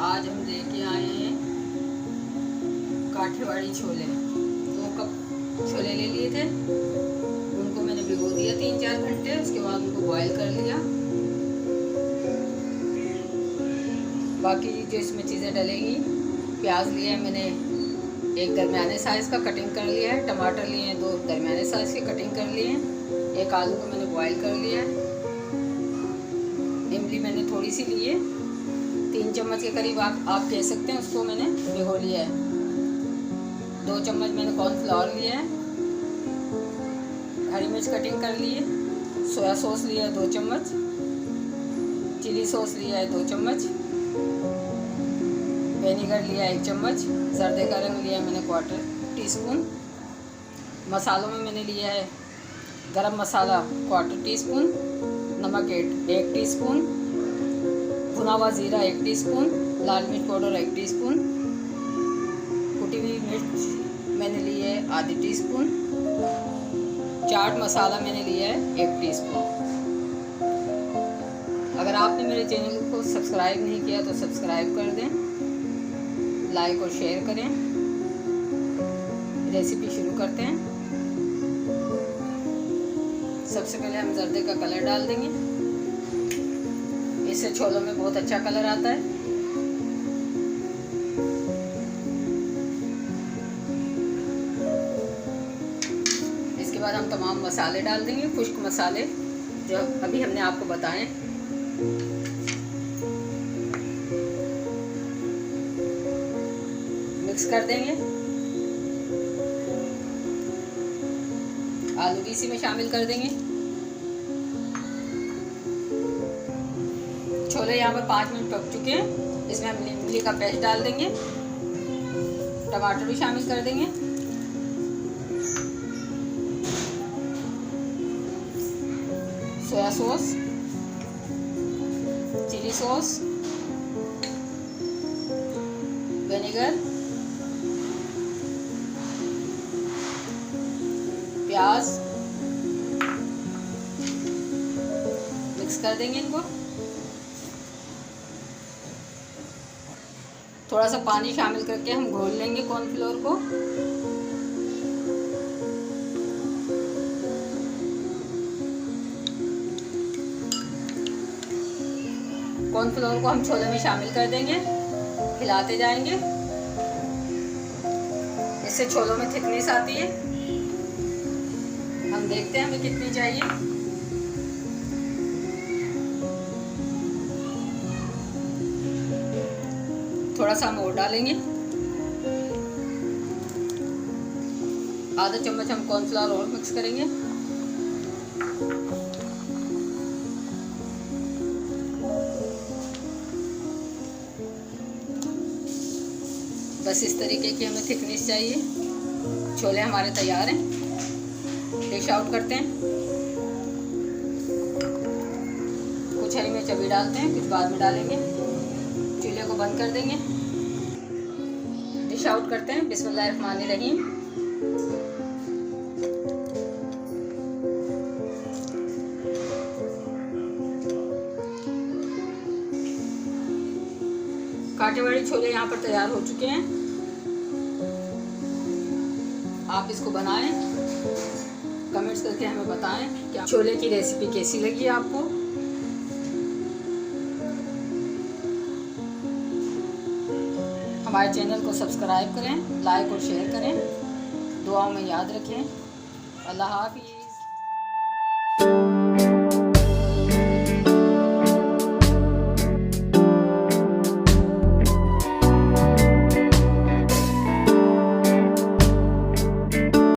आज हम लेके आए हैं काठियावाड़ी छोले। 2 कप छोले ले लिए थे, उनको मैंने भिगो दिया 3-4 घंटे। उसके बाद उनको बॉईल कर लिया। बाकी जो इसमें चीज़ें डलेंगी, प्याज लिया है मैंने 1 दरमियाने साइज़ का, कटिंग कर लिया है। टमाटर लिए हैं 2 दरमियाने साइज़ के, कटिंग कर लिए हैं। 1 आलू को मैंने बॉईल कर लिया है। इमली मैंने थोड़ी सी ली है, 3 चम्मच के करीब आप कह सकते हैं, उसको मैंने भिगो लिया है। 2 चम्मच मैंने कॉर्नफ्लावर लिया है। हरी मिर्च कटिंग कर ली है। सोया सॉस लिया है 2 चम्मच। चिली सॉस लिया है 2 चम्मच। विनेगर लिया है 1 चम्मच। जर्दे का रंग लिया है मैंने 1/4 टीस्पून। मसालों में मैंने लिया है गरम मसाला 1/4 टीस्पून, नमक 1 टीस्पून, भुना हुआ ज़ीरा 1 टीस्पून, लाल मिर्च पाउडर 1 टीस्पून, कुटी हुई मिर्च मैंने ली है आधी टीस्पून, चाट मसाला मैंने लिया है 1 टीस्पून। अगर आपने मेरे चैनल को सब्सक्राइब नहीं किया तो सब्सक्राइब कर दें, लाइक और शेयर करें। रेसिपी शुरू करते हैं। सबसे पहले हम जर्दे का कलर डाल देंगे, इससे छोलों में बहुत अच्छा कलर आता है। इसके बाद हम तमाम मसाले डाल देंगे, खुश्क मसाले जो अभी हमने आपको बताए। मिक्स कर देंगे। आलू भी इसी में शामिल कर देंगे। छोले यहाँ पर 5 मिनट पक चुके हैं। इसमें हम इमली का पेस्ट डाल देंगे। टमाटर भी शामिल कर देंगे। Soya sauce, chilli sauce, vinegar, प्याज, मिक्स कर देंगे इनको। थोड़ा सा पानी शामिल करके हम घोल लेंगे कॉर्नफ्लोर को। कॉर्नफ्लोर को हम छोले में शामिल कर देंगे, हिलाते जाएंगे। इससे छोलों में थिकनेस आती है। हम देखते हैं हमें कितनी चाहिए। थोड़ा सा हम और डालेंगे। आधा चम्मच हम कॉर्नफ्लावर और मिक्स करेंगे। बस इस तरीके की हमें थिकनेस चाहिए। छोले हमारे तैयार हैं। डिश आउट करते हैं। कुछ हरी मिर्च अभी डालते हैं, कुछ बाद में डालेंगे। चूल्हे को बंद कर देंगे। डिश आउट करते हैं। बिस्मिल्लाहिर्रहमानिर्रहीम। काठियावाड़ी छोले यहाँ पर तैयार हो चुके हैं। आप इसको बनाएं, कमेंट्स करके हमें बताएं क्या छोले की रेसिपी कैसी लगी आपको। हमारे चैनल को सब्सक्राइब करें, लाइक और शेयर करें। दुआओं में याद रखें। अल्लाह हाफ़िज़।